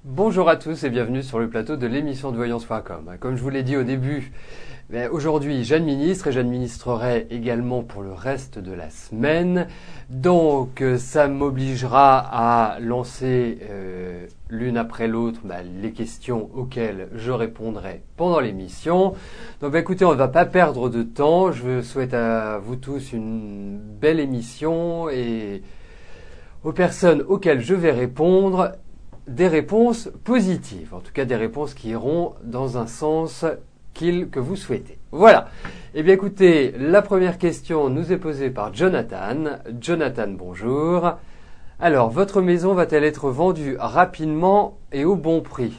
Bonjour à tous et bienvenue sur le plateau de l'émission de voyance.com. Comme je vous l'ai dit au début, aujourd'hui j'administre et j'administrerai également pour le reste de la semaine. Donc ça m'obligera à lancer l'une après l'autre les questions auxquelles je répondrai pendant l'émission. Donc écoutez, on ne va pas perdre de temps. Je souhaite à vous tous une belle émission et aux personnes auxquelles je vais répondre, des réponses positives, en tout cas des réponses qui iront dans un sens que vous souhaitez. Voilà. Eh bien écoutez, la première question nous est posée par Jonathan. Jonathan, bonjour. Alors, votre maison va-t-elle être vendue rapidement et au bon prix ?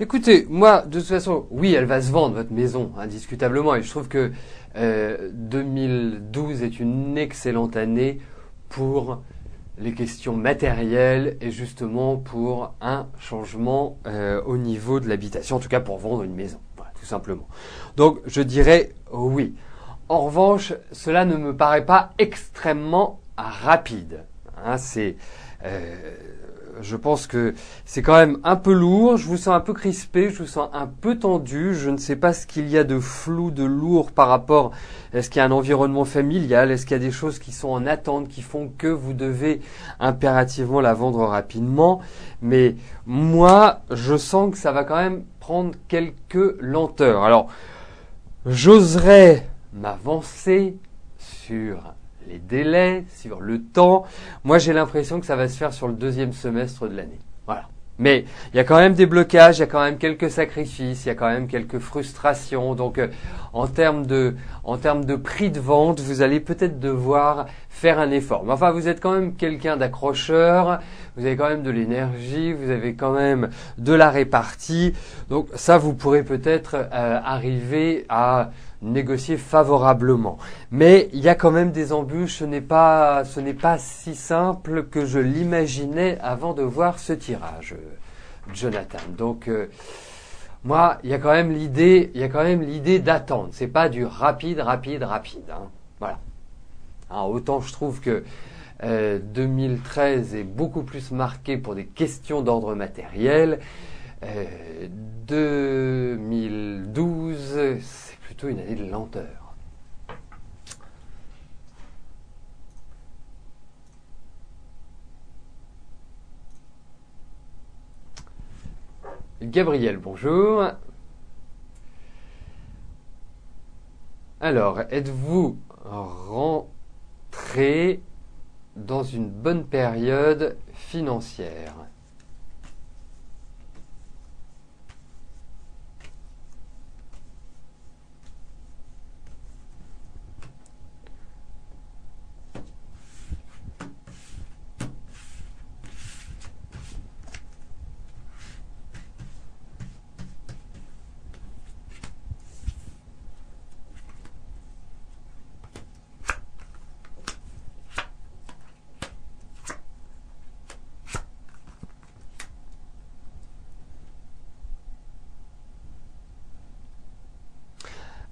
Écoutez, moi, de toute façon, oui, elle va se vendre, votre maison, indiscutablement. Et je trouve que 2012 est une excellente année pour les questions matérielles et justement pour un changement au niveau de l'habitation, en tout cas pour vendre une maison, voilà, tout simplement. Donc, je dirais oui. En revanche, cela ne me paraît pas extrêmement rapide. Je pense que c'est quand même un peu lourd, je vous sens un peu crispé, je vous sens un peu tendu, je ne sais pas ce qu'il y a de flou, de lourd par rapport, est-ce qu'il y a un environnement familial, est-ce qu'il y a des choses qui sont en attente, qui font que vous devez impérativement la vendre rapidement, mais moi, je sens que ça va quand même prendre quelques lenteurs. Alors, j'oserais m'avancer sur les délais, sur le temps. Moi, j'ai l'impression que ça va se faire sur le deuxième semestre de l'année. Voilà. Mais il y a quand même des blocages, il y a quand même quelques sacrifices, il y a quand même quelques frustrations. Donc, en termes de prix de vente, vous allez peut-être devoir faire un effort. Mais enfin, vous êtes quand même quelqu'un d'accrocheur, vous avez quand même de l'énergie, vous avez quand même de la répartie. Donc, ça, vous pourrez peut-être arriver à négocier favorablement. Mais il y a quand même des embûches, ce n'est pas si simple que je l'imaginais avant de voir ce tirage, Jonathan. Donc moi, il y a quand même l'idée d'attendre. C'est pas du rapide. Voilà. Autant je trouve que 2013 est beaucoup plus marqué pour des questions d'ordre matériel. 2012, c'est plutôt une année de lenteur. Gabriel, bonjour. Alors, êtes-vous rentré dans une bonne période financière ?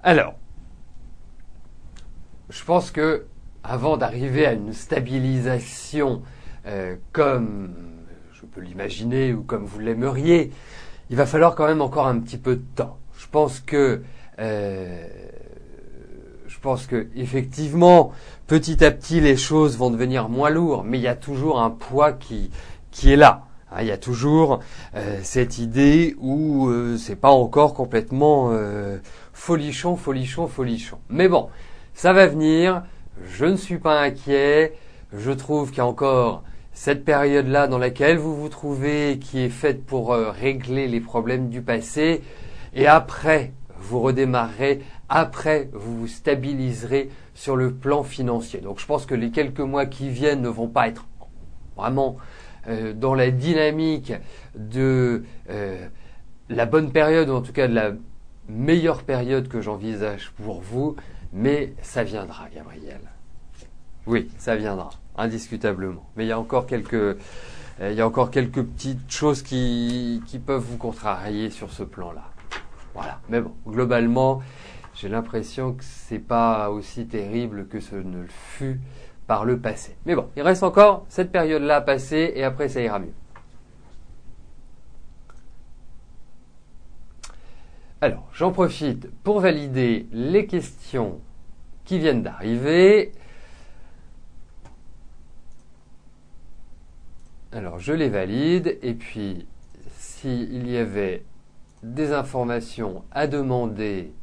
Alors, je pense que avant d'arriver à une stabilisation comme je peux l'imaginer ou comme vous l'aimeriez, il va falloir quand même encore un petit peu de temps. Je pense que effectivement, petit à petit, les choses vont devenir moins lourdes, mais il y a toujours un poids qui est là. Il y a toujours cette idée où c'est pas encore complètement folichon. Mais bon, ça va venir. Je ne suis pas inquiet. Je trouve qu'il y a encore cette période-là dans laquelle vous vous trouvez qui est faite pour régler les problèmes du passé. Et après, vous redémarrerez après, vous vous stabiliserez sur le plan financier. Donc je pense que les quelques mois qui viennent ne vont pas être vraiment dans la dynamique de la bonne période, ou en tout cas de la meilleure période que j'envisage pour vous, mais ça viendra, Gabriel. Oui, ça viendra, indiscutablement. Mais il y a encore quelques petites choses qui peuvent vous contrarier sur ce plan-là. Voilà. Mais bon, globalement, j'ai l'impression que c'est pas aussi terrible que ce ne le fut par le passé. Mais bon, il reste encore cette période-là à passer et après ça ira mieux. Alors, j'en profite pour valider les questions qui viennent d'arriver. Alors, je les valide et puis, s'il y avait des informations à demander,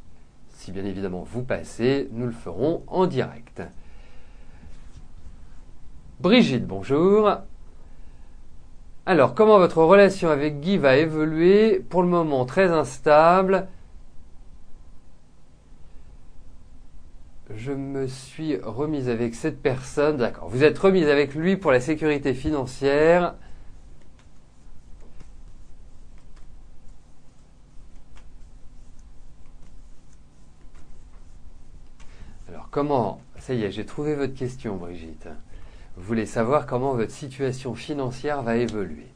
si bien évidemment vous passez, nous le ferons en direct. Brigitte, bonjour. Alors, comment votre relation avec Guy va évoluer? Pour le moment, très instable. Je me suis remise avec cette personne. D'accord, vous êtes remise avec lui pour la sécurité financière. Alors, comment... Ça y est, j'ai trouvé votre question, Brigitte. Vous voulez savoir comment votre situation financière va évoluer.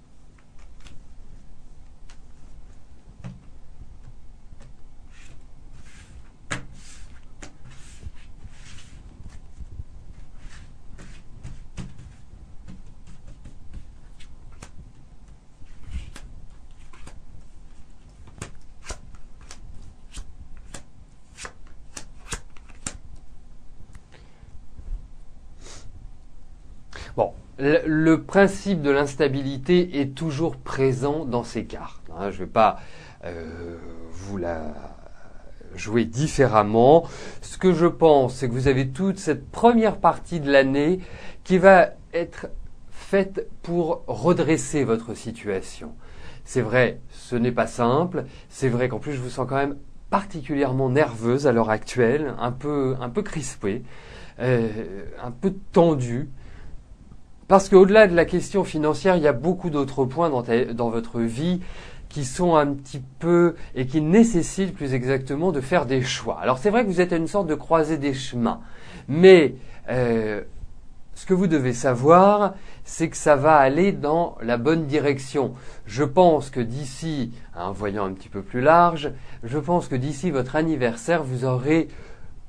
Bon, le principe de l'instabilité est toujours présent dans ces cartes. Je ne vais pas vous la jouer différemment. Ce que je pense, c'est que vous avez toute cette première partie de l'année qui va être faite pour redresser votre situation. C'est vrai, ce n'est pas simple. C'est vrai qu'en plus, je vous sens quand même particulièrement nerveuse à l'heure actuelle, un peu crispée, un peu tendue. Parce qu'au-delà de la question financière, il y a beaucoup d'autres points dans votre vie qui sont un petit peu et qui nécessitent plus exactement de faire des choix. Alors c'est vrai que vous êtes à une sorte de croisée des chemins, mais ce que vous devez savoir, c'est que ça va aller dans la bonne direction. Je pense que d'ici, en voyant un petit peu plus large, je pense que d'ici votre anniversaire, vous aurez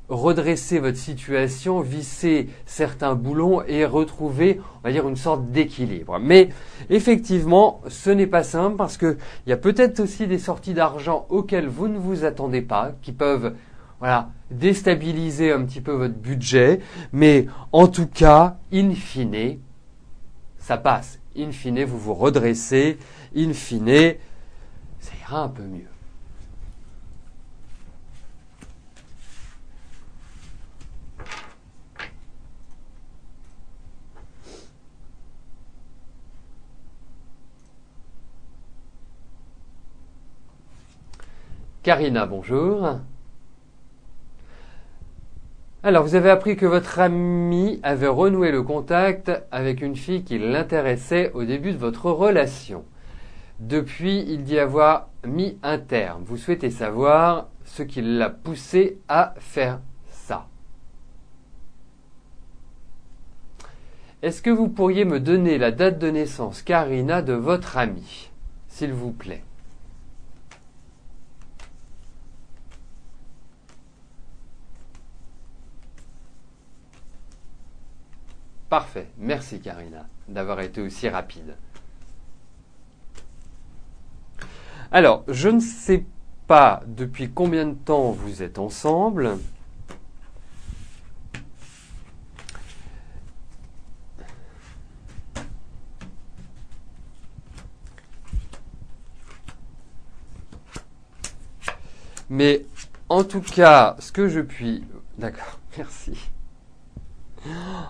redresser votre situation, visser certains boulons et retrouver, on va dire, une sorte d'équilibre. Mais effectivement, ce n'est pas simple parce que il y a peut-être aussi des sorties d'argent auxquelles vous ne vous attendez pas, qui peuvent, voilà, déstabiliser un petit peu votre budget. Mais en tout cas, in fine, ça passe. In fine, vous vous redressez. In fine, ça ira un peu mieux. Karina, bonjour. Alors, vous avez appris que votre ami avait renoué le contact avec une fille qui l'intéressait au début de votre relation. Depuis, il dit avoir mis un terme. Vous souhaitez savoir ce qui l'a poussé à faire ça. Est-ce que vous pourriez me donner la date de naissance, Karina, de votre ami, s'il vous plaît? Parfait. Merci Karina d'avoir été aussi rapide. Alors, je ne sais pas depuis combien de temps vous êtes ensemble. Mais en tout cas, ce que je puis... D'accord, merci.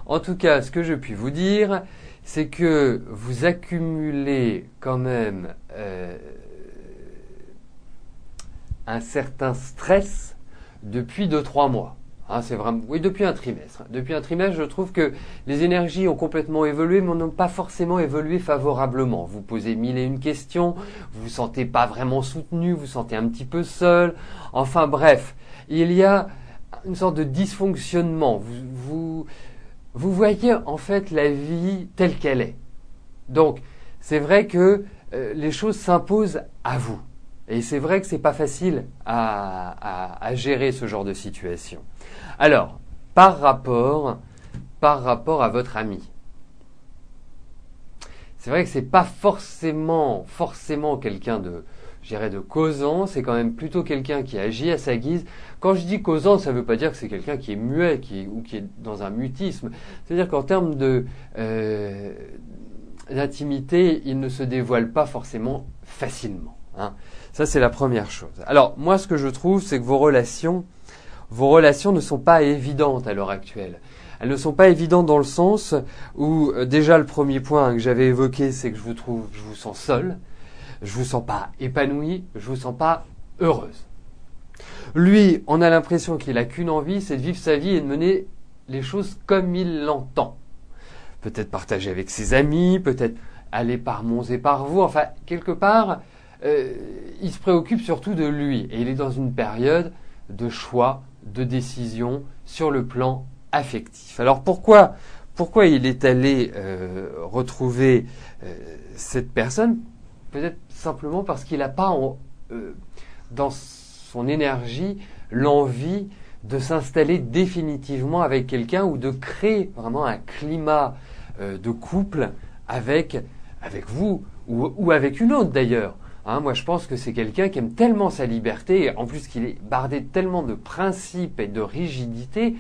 En tout cas, ce que je puis vous dire, c'est que vous accumulez quand même un certain stress depuis 2-3 mois. Hein, c'est vraiment, oui, depuis un trimestre. Depuis un trimestre, je trouve que les énergies ont complètement évolué, mais n'ont pas forcément évolué favorablement. Vous posez mille et une questions, vous vous sentez pas vraiment soutenu, vous vous sentez un petit peu seul. Enfin bref, il y a une sorte de dysfonctionnement. Vous voyez en fait la vie telle qu'elle est. Donc, c'est vrai que les choses s'imposent à vous. Et c'est vrai que c'est pas facile à gérer ce genre de situation. Alors, par rapport à votre ami, c'est vrai que c'est pas forcément quelqu'un de, je dirais, de causant. C'est quand même plutôt quelqu'un qui agit à sa guise. Quand je dis causant, ça veut pas dire que c'est quelqu'un qui est muet, ou qui est dans un mutisme. C'est-à-dire qu'en termes d'intimité, il ne se dévoile pas forcément facilement. Hein. Ça, c'est la première chose. Alors, moi, ce que je trouve, c'est que vos relations ne sont pas évidentes à l'heure actuelle. Elles ne sont pas évidentes dans le sens où, déjà, le premier point que j'avais évoqué, c'est que je vous sens seul, je vous sens pas épanoui, je vous sens pas heureuse. Lui, on a l'impression qu'il a qu'une envie, c'est de vivre sa vie et de mener les choses comme il l'entend. Peut-être partager avec ses amis, peut-être aller par monts et par vaux, enfin, quelque part, il se préoccupe surtout de lui. Et il est dans une période de choix, de décision sur le plan affectif. Alors pourquoi il est allé retrouver cette personne? Peut-être simplement parce qu'il n'a pas dans son énergie l'envie de s'installer définitivement avec quelqu'un ou de créer vraiment un climat de couple avec vous ou avec une autre d'ailleurs. Hein, moi, je pense que c'est quelqu'un qui aime tellement sa liberté, en plus qu'il est bardé tellement de principes et de rigidité,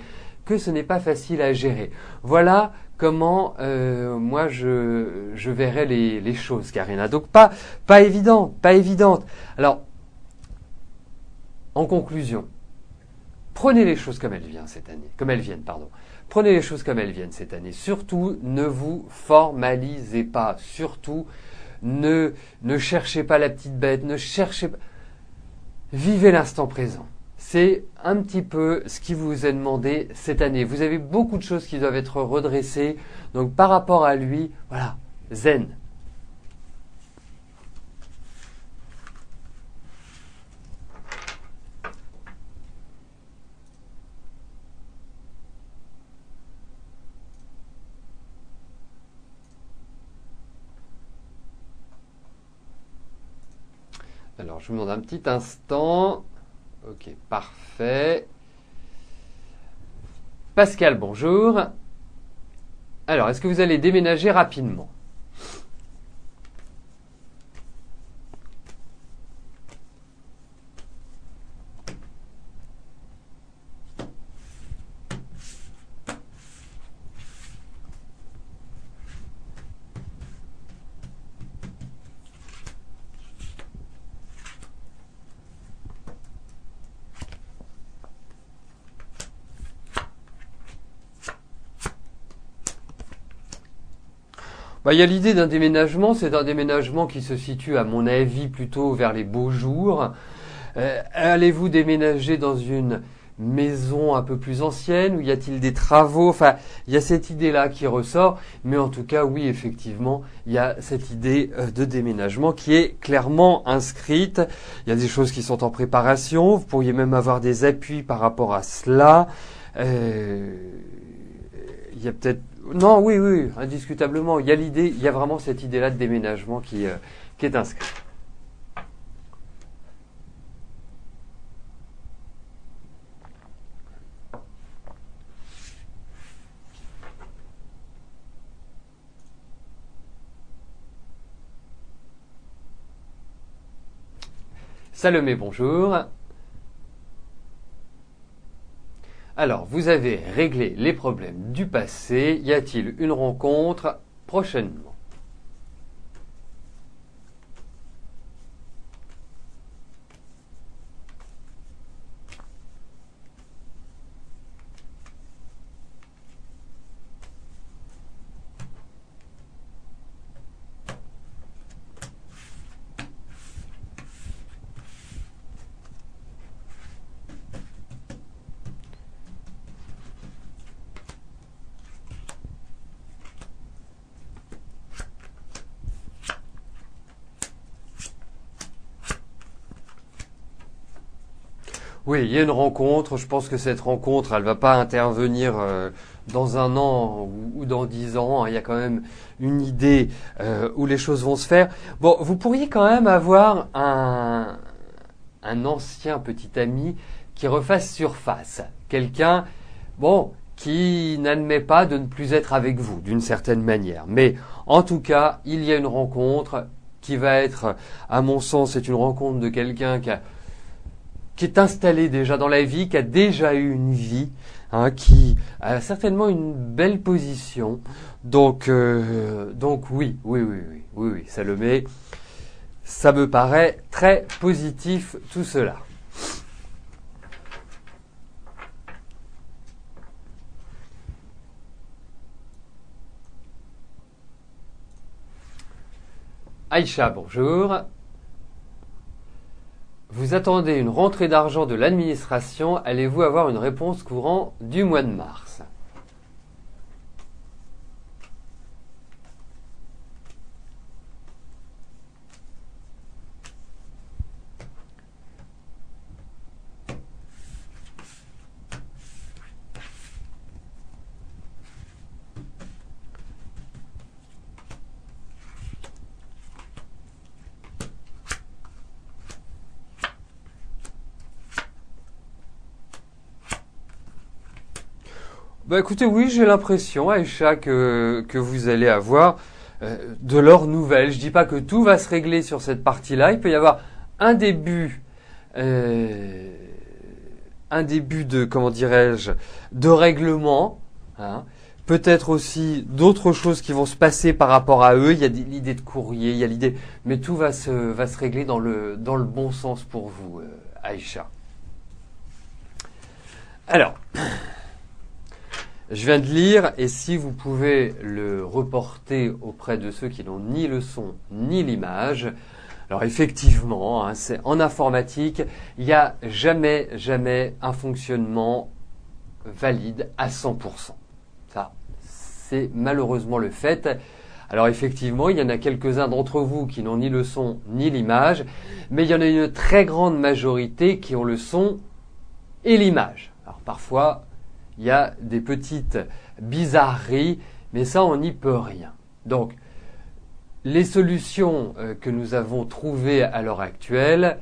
que ce n'est pas facile à gérer. Voilà comment moi je verrais les choses, Karina. Donc pas évidente. Alors, en conclusion, prenez les choses comme elles viennent cette année, Prenez les choses comme elles viennent cette année. Surtout, ne vous formalisez pas. Surtout, ne cherchez pas la petite bête, vivez l'instant présent. C'est un petit peu ce qui vous est demandé cette année. Vous avez beaucoup de choses qui doivent être redressées. Donc par rapport à lui, voilà, zen. Alors, je vous demande un petit instant. Ok, parfait. Pascal, bonjour. Alors, est-ce que vous allez déménager rapidement? Il y a l'idée d'un déménagement, c'est un déménagement qui se situe à mon avis plutôt vers les beaux jours. Allez-vous déménager dans une maison un peu plus ancienne ou y a-t-il des travaux? Enfin, il y a cette idée-là qui ressort, mais en tout cas, oui, effectivement, il y a cette idée de déménagement qui est clairement inscrite. Il y a des choses qui sont en préparation, vous pourriez même avoir des appuis par rapport à cela. Il y a peut-être... Non, oui, indiscutablement. Il y a vraiment cette idée-là de déménagement qui est inscrite. Salomé, bonjour. Alors, vous avez réglé les problèmes du passé. Y a-t-il une rencontre prochainement? Oui, il y a une rencontre. Je pense que cette rencontre, elle va pas intervenir dans un an ou dans 10 ans. Il y a quand même une idée où les choses vont se faire. Bon, vous pourriez quand même avoir un ancien petit ami qui refasse surface. Quelqu'un, bon, qui n'admet pas de ne plus être avec vous, d'une certaine manière. Mais en tout cas, il y a une rencontre qui va être, à mon sens, c'est une rencontre de quelqu'un qui est installé déjà dans la vie, qui a déjà eu une vie, hein, qui a certainement une belle position. Donc oui, Salomé, ça me paraît très positif tout cela. Aïcha, bonjour. Vous attendez une rentrée d'argent de l'administration, allez-vous avoir une réponse courant du mois de mars? Bah écoutez, oui, j'ai l'impression, Aïcha, que vous allez avoir de leurs nouvelles. Je dis pas que tout va se régler sur cette partie-là. Il peut y avoir un début, de, comment dirais-je, de règlement. Hein. Peut-être aussi d'autres choses qui vont se passer par rapport à eux. Il y a l'idée de courrier, il y a l'idée, mais tout va se régler dans le bon sens pour vous, Aïcha. Alors. Je viens de lire, et si vous pouvez le reporter auprès de ceux qui n'ont ni le son ni l'image, alors effectivement, hein, c'est en informatique, il n'y a jamais un fonctionnement valide à 100%. Ça, c'est malheureusement le fait. Alors effectivement, il y en a quelques-uns d'entre vous qui n'ont ni le son ni l'image, mais il y en a une très grande majorité qui ont le son et l'image. Alors parfois, il y a des petites bizarreries, mais ça, on n'y peut rien. Donc, les solutions que nous avons trouvées à l'heure actuelle,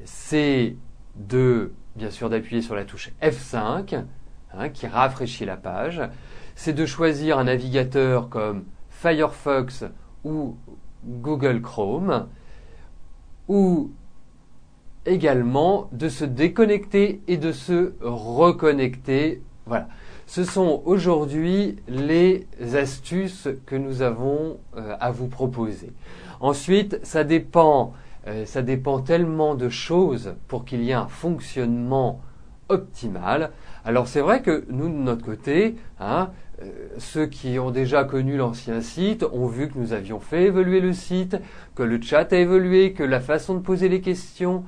c'est bien sûr, d'appuyer sur la touche F5, hein, qui rafraîchit la page. C'est de choisir un navigateur comme Firefox ou Google Chrome, ou également de se déconnecter et de se reconnecter. Voilà. Ce sont aujourd'hui les astuces que nous avons à vous proposer. Ensuite, ça dépend tellement de choses pour qu'il y ait un fonctionnement optimal. Alors c'est vrai que nous, de notre côté, hein, ceux qui ont déjà connu l'ancien site ont vu que nous avions fait évoluer le site, que le chat a évolué, que la façon de poser les questions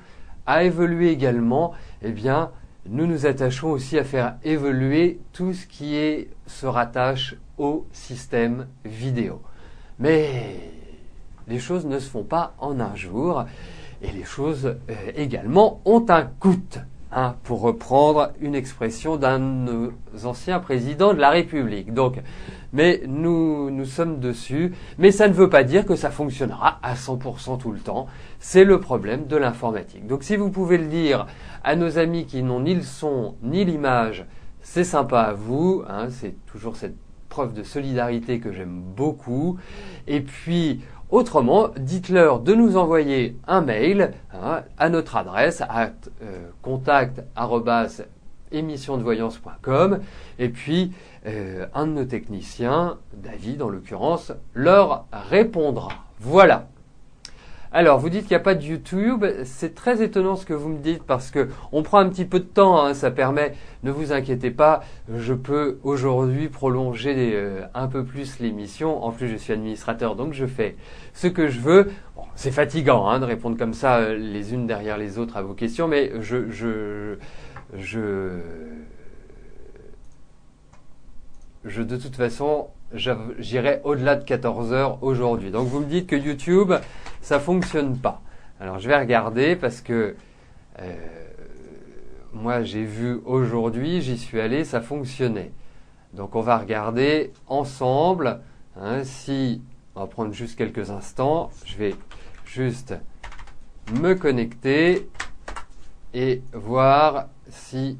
a évolué également. Eh bien, nous nous attachons aussi à faire évoluer tout ce qui se rattache au système vidéo. Mais les choses ne se font pas en un jour et les choses également ont un coût. Hein, pour reprendre une expression d'un de nos anciens présidents de la République. Donc, mais nous sommes dessus, mais ça ne veut pas dire que ça fonctionnera à 100% tout le temps. C'est le problème de l'informatique. Donc si vous pouvez le dire à nos amis qui n'ont ni le son ni l'image, c'est sympa à vous, hein, c'est toujours cette preuve de solidarité que j'aime beaucoup. Et puis, autrement, dites-leur de nous envoyer un mail, hein, à notre adresse contact@émissiondevoyance.com, et puis un de nos techniciens, David en l'occurrence, leur répondra. Voilà. Alors, vous dites qu'il n'y a pas de YouTube. C'est très étonnant ce que vous me dites parce que on prend un petit peu de temps. Hein, ça permet, ne vous inquiétez pas, je peux aujourd'hui prolonger un peu plus l'émission. En plus, je suis administrateur, donc je fais ce que je veux. Bon, c'est fatigant hein, de répondre comme ça les unes derrière les autres à vos questions, mais de toute façon, j'irai au-delà de 14 heures aujourd'hui. Donc vous me dites que YouTube, ça fonctionne pas. Alors je vais regarder parce que moi j'ai vu aujourd'hui, j'y suis allé, ça fonctionnait. Donc on va regarder ensemble, hein, si, on va prendre juste quelques instants, je vais juste me connecter et voir si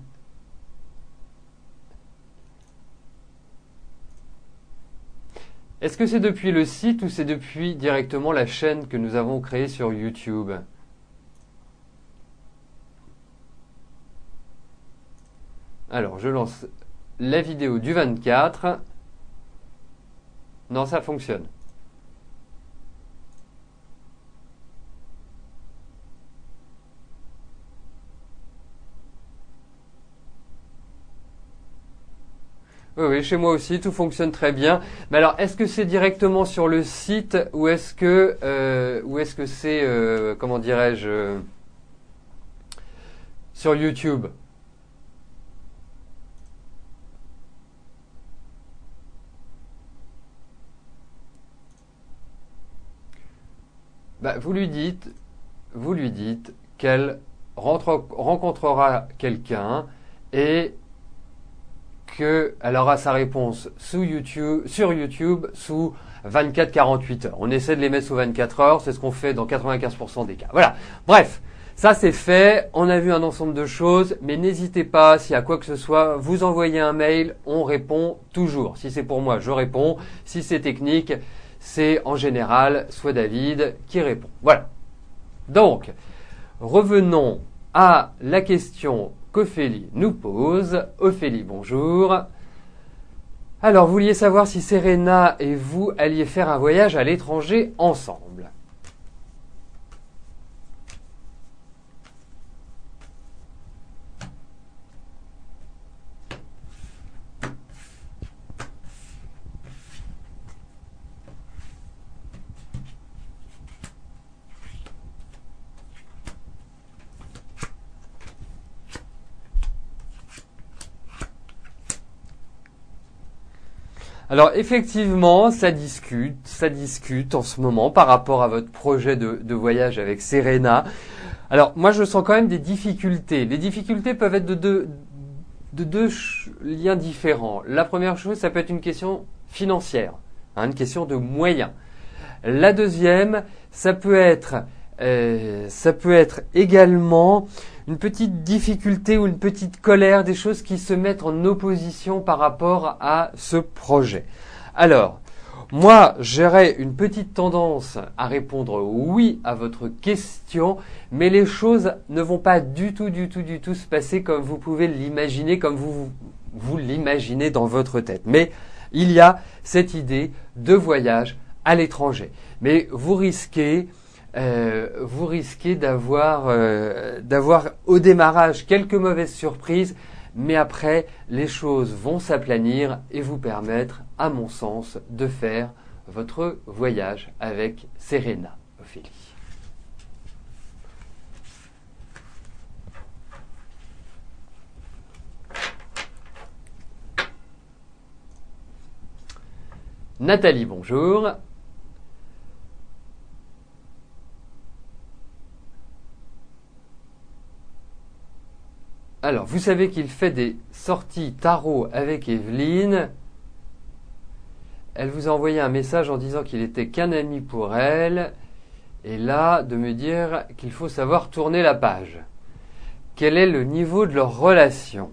est-ce que c'est depuis le site ou c'est depuis directement la chaîne que nous avons créée sur YouTube? Alors, je lance la vidéo du 24. Non, ça fonctionne. Oui, oui, chez moi aussi, tout fonctionne très bien. Mais alors, est-ce que c'est directement sur le site ou est-ce que c'est, comment dirais-je, sur YouTube? Bah, vous lui dites qu'elle rencontrera quelqu'un et qu'elle aura sa réponse sur YouTube sous 24-48 heures. On essaie de les mettre sous 24 heures, c'est ce qu'on fait dans 95% des cas. Voilà. Bref, ça c'est fait, on a vu un ensemble de choses, mais n'hésitez pas, s'il y a quoi que ce soit, vous envoyez un mail, on répond toujours. Si c'est pour moi, je réponds. Si c'est technique, c'est en général soit David qui répond. Voilà. Donc, revenons à la question qu'Ophélie nous pose. Ophélie, bonjour. Alors, vous vouliez savoir si Serena et vous alliez faire un voyage à l'étranger ensemble. Alors effectivement, ça discute en ce moment par rapport à votre projet de voyage avec Serena. Alors moi je sens quand même des difficultés. Les difficultés peuvent être de deux liens différents. La première chose, ça peut être une question financière, hein, une question de moyens. La deuxième, ça peut être également une petite difficulté ou une petite colère, des choses qui se mettent en opposition par rapport à ce projet. Alors, moi, j'aurais une petite tendance à répondre oui à votre question, mais les choses ne vont pas du tout se passer comme vous pouvez l'imaginer, comme vous l'imaginez dans votre tête. Mais il y a cette idée de voyage à l'étranger. Mais vous risquez d'avoir au démarrage quelques mauvaises surprises, mais après les choses vont s'aplanir et vous permettre, à mon sens, de faire votre voyage avec Serena, Ophélie. Nathalie, bonjour. Alors, vous savez qu'il fait des sorties tarot avec Evelyne. Elle vous a envoyé un message en disant qu'il était qu'un ami pour elle. Et là, de me dire qu'il faut savoir tourner la page. Quel est le niveau de leur relation ?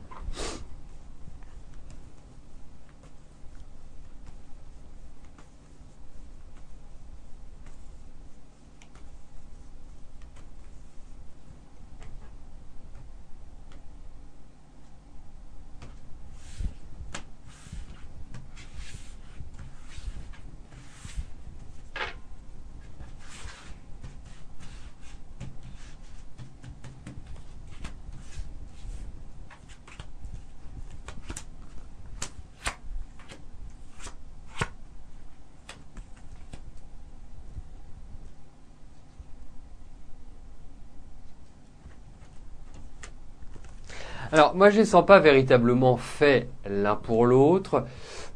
Alors, moi, je ne les sens pas véritablement faits l'un pour l'autre.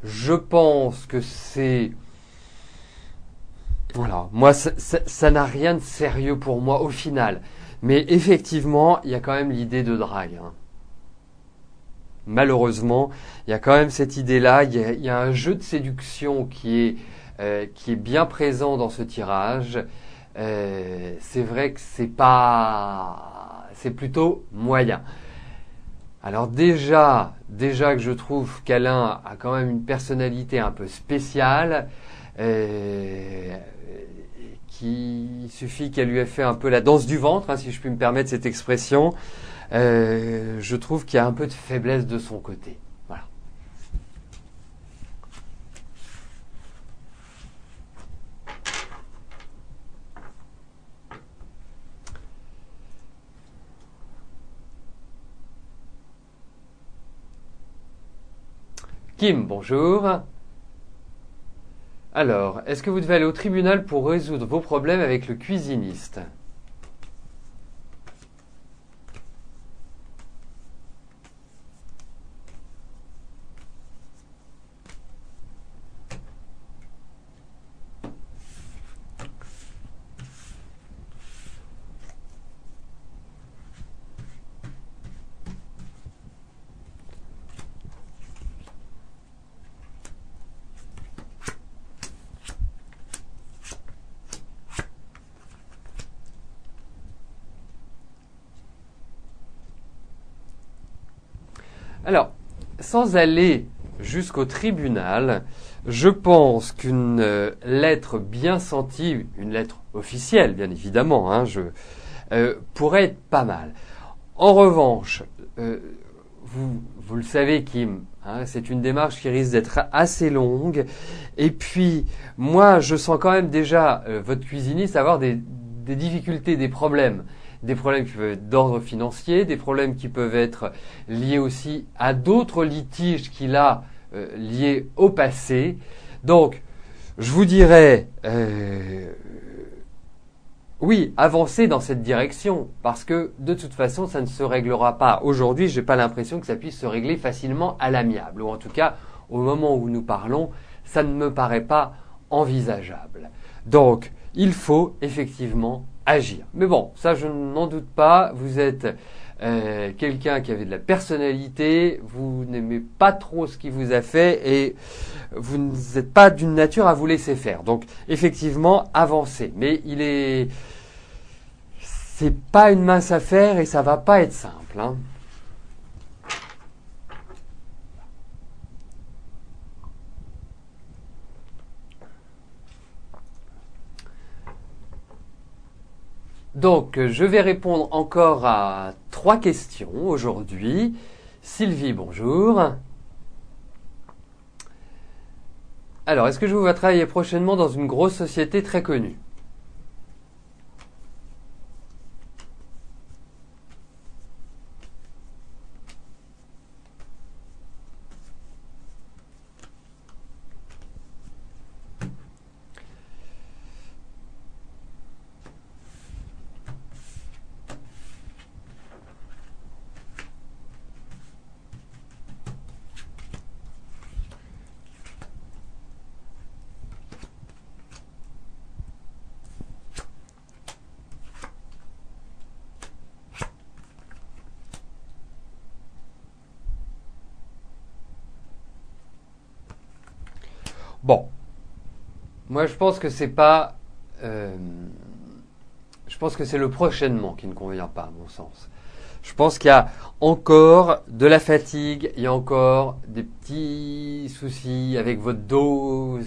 Je pense que c'est... Voilà, moi, ça n'a rien de sérieux pour moi au final. Mais effectivement, il y a quand même l'idée de drague, hein. malheureusement, il y a quand même cette idée-là. Il y a un jeu de séduction qui est bien présent dans ce tirage. C'est vrai que c'est plutôt moyen. Alors déjà que je trouve qu'Alain a quand même une personnalité un peu spéciale, qui suffit qu'elle lui ait fait un peu la danse du ventre, hein, si je puis me permettre cette expression. Je trouve qu'il y a un peu de faiblesse de son côté. Voilà. Kim, bonjour. Alors, est-ce que vous devez aller au tribunal pour résoudre vos problèmes avec le cuisiniste? Alors, sans aller jusqu'au tribunal, je pense qu'une lettre bien sentie, une lettre officielle bien évidemment, hein, pourrait être pas mal. En revanche, vous le savez Kim, hein, c'est une démarche qui risque d'être assez longue. Et puis, moi je sens quand même déjà votre cuisiniste avoir des difficultés, des problèmes qui peuvent être d'ordre financier, des problèmes qui peuvent être liés aussi à d'autres litiges qu'il a liés au passé. Donc, je vous dirais, oui, avancez dans cette direction, parce que de toute façon, ça ne se réglera pas. Aujourd'hui, j'ai pas l'impression que ça puisse se régler facilement à l'amiable, ou en tout cas, au moment où nous parlons, ça ne me paraît pas envisageable. Donc, il faut effectivement agir. Mais bon, ça je n'en doute pas, vous êtes quelqu'un qui avait de la personnalité, vous n'aimez pas trop ce qui vous a fait et vous n'êtes pas d'une nature à vous laisser faire. Donc effectivement, avancez. Mais c'est pas une mince affaire et ça va pas être simple, hein. Donc, je vais répondre encore à 3 questions aujourd'hui. Sylvie, bonjour. Alors, est-ce que je vous vois travailler prochainement dans une grosse société très connue? Bon, moi je pense que c'est pas... je pense que c'est le prochainement qui ne convient pas à mon sens. Je pense qu'il y a encore de la fatigue, il y a encore des petits soucis avec votre dos.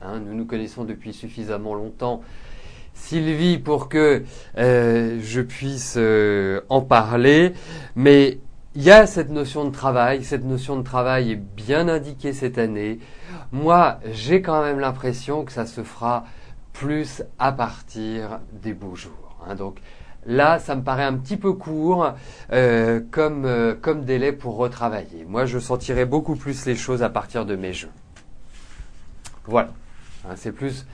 Hein, nous nous connaissons depuis suffisamment longtemps, Sylvie, pour que je puisse en parler. Mais il y a cette notion de travail. Cette notion de travail est bien indiquée cette année. Moi, j'ai quand même l'impression que ça se fera plus à partir des beaux jours. Hein. Donc là, ça me paraît un petit peu court comme délai pour retravailler. Moi, je sentirai beaucoup plus les choses à partir de mai juin. Voilà. Hein, c'est plus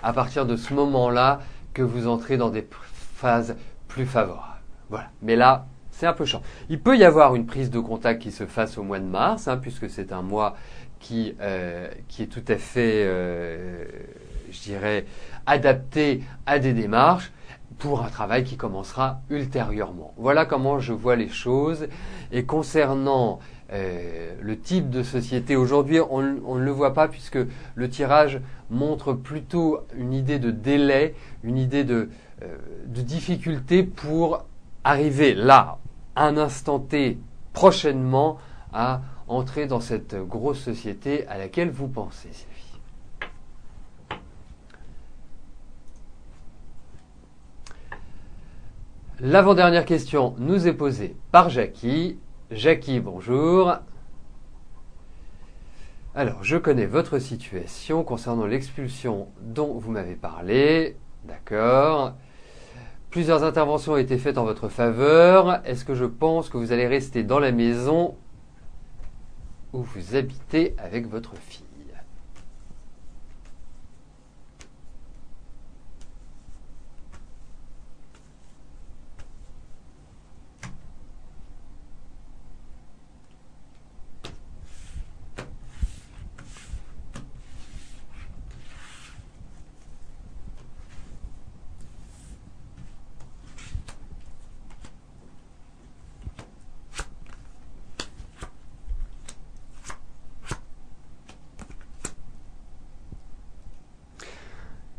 à partir de ce moment-là que vous entrez dans des phases plus favorables. Voilà. Mais là, c'est un peu chiant. Il peut y avoir une prise de contact qui se fasse au mois de mars, hein, puisque c'est un mois qui est tout à fait, je dirais, adapté à des démarches pour un travail qui commencera ultérieurement. Voilà comment je vois les choses. Et concernant le type de société, aujourd'hui on ne le voit pas puisque le tirage montre plutôt une idée de délai, une idée de difficulté pour arriver là, à un instant T, prochainement, à entrer dans cette grosse société à laquelle vous pensez, Sylvie. L'avant-dernière question nous est posée par Jackie. Jackie, bonjour. Alors, je connais votre situation concernant l'expulsion dont vous m'avez parlé. D'accord. Plusieurs interventions ont été faites en votre faveur. Est-ce que je pense que vous allez rester dans la maison où vous habitez avec votre fille ?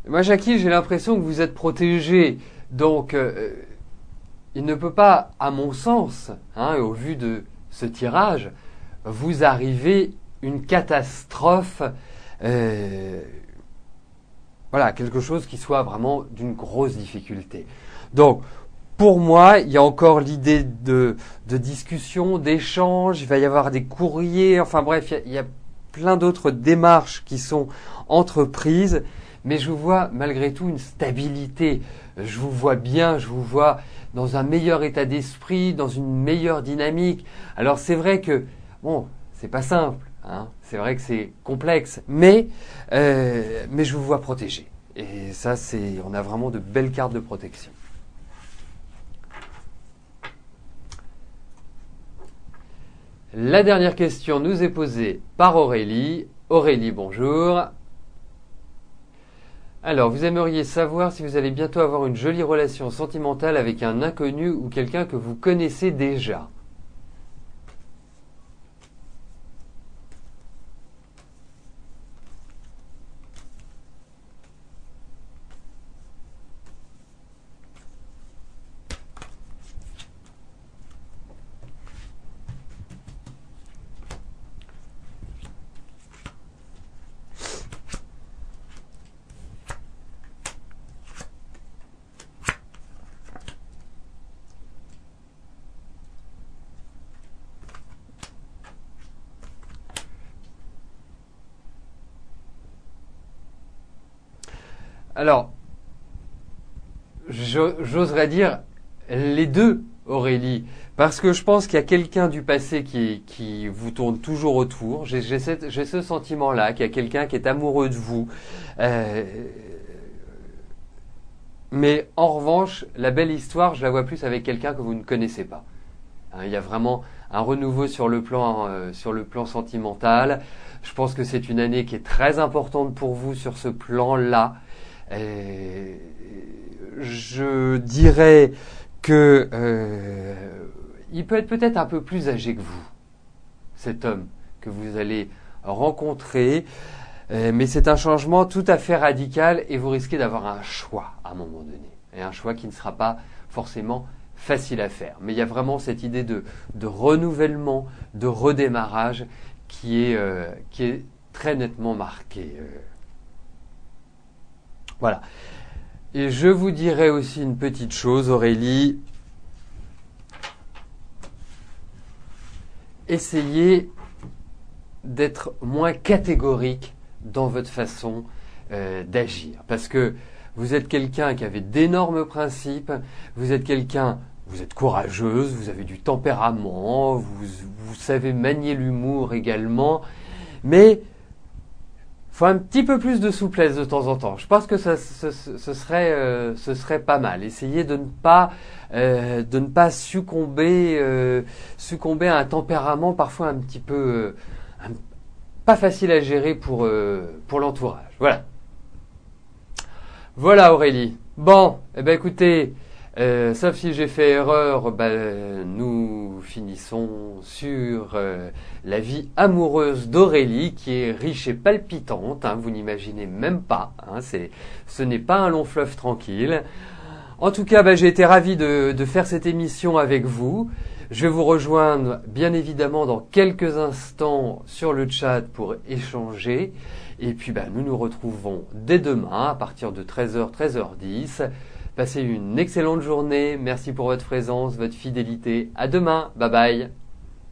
Moi, Jackie, j'ai l'impression que vous êtes protégé. Donc, il ne peut pas, à mon sens, au vu de ce tirage, vous arriver une catastrophe, voilà, quelque chose qui soit vraiment d'une grosse difficulté. Donc, pour moi, il y a encore l'idée de discussion, d'échange, il va y avoir des courriers, enfin bref, il y a plein d'autres démarches qui sont entreprises. Mais je vous vois malgré tout une stabilité. Je vous vois bien, je vous vois dans un meilleur état d'esprit, dans une meilleure dynamique. Alors c'est vrai que, bon, c'est pas simple, c'est vrai que c'est complexe, mais je vous vois protégé. Et ça, on a vraiment de belles cartes de protection. La dernière question nous est posée par Aurélie. Aurélie, bonjour. Alors, vous aimeriez savoir si vous allez bientôt avoir une jolie relation sentimentale avec un inconnu ou quelqu'un que vous connaissez déjà. Alors, j'oserais dire les deux, Aurélie, parce que je pense qu'il y a quelqu'un du passé qui vous tourne toujours autour. J'ai ce sentiment-là, qu'il y a quelqu'un qui est amoureux de vous. Mais en revanche, la belle histoire, je la vois plus avec quelqu'un que vous ne connaissez pas. Il y a vraiment un renouveau sur le plan sentimental. Je pense que c'est une année qui est très importante pour vous sur ce plan-là. Je dirais que il peut être peut-être un peu plus âgé que vous, cet homme que vous allez rencontrer, mais c'est un changement tout à fait radical et vous risquez d'avoir un choix à un moment donné, et un choix qui ne sera pas forcément facile à faire. Mais il y a vraiment cette idée de renouvellement, de redémarrage qui est très nettement marquée. Voilà. Et je vous dirais aussi une petite chose, Aurélie. Essayez d'être moins catégorique dans votre façon d'agir. Parce que vous êtes quelqu'un qui avait d'énormes principes, vous êtes courageuse, vous avez du tempérament, vous savez manier l'humour également, mais faut un petit peu plus de souplesse de temps en temps. Je pense que ce serait pas mal. Essayez de ne pas succomber à un tempérament parfois un petit peu pas facile à gérer pour l'entourage. Voilà. Voilà Aurélie. Bon, eh ben écoutez, sauf si j'ai fait erreur, nous finissons sur la vie amoureuse d'Aurélie qui est riche et palpitante, hein, vous n'imaginez même pas, hein, ce n'est pas un long fleuve tranquille. En tout cas, j'ai été ravi de faire cette émission avec vous. Je vais vous rejoindre bien évidemment dans quelques instants sur le chat pour échanger. Et puis nous nous retrouvons dès demain à partir de 13h, 13h10. Passez une excellente journée. Merci pour votre présence, votre fidélité. À demain. Bye bye.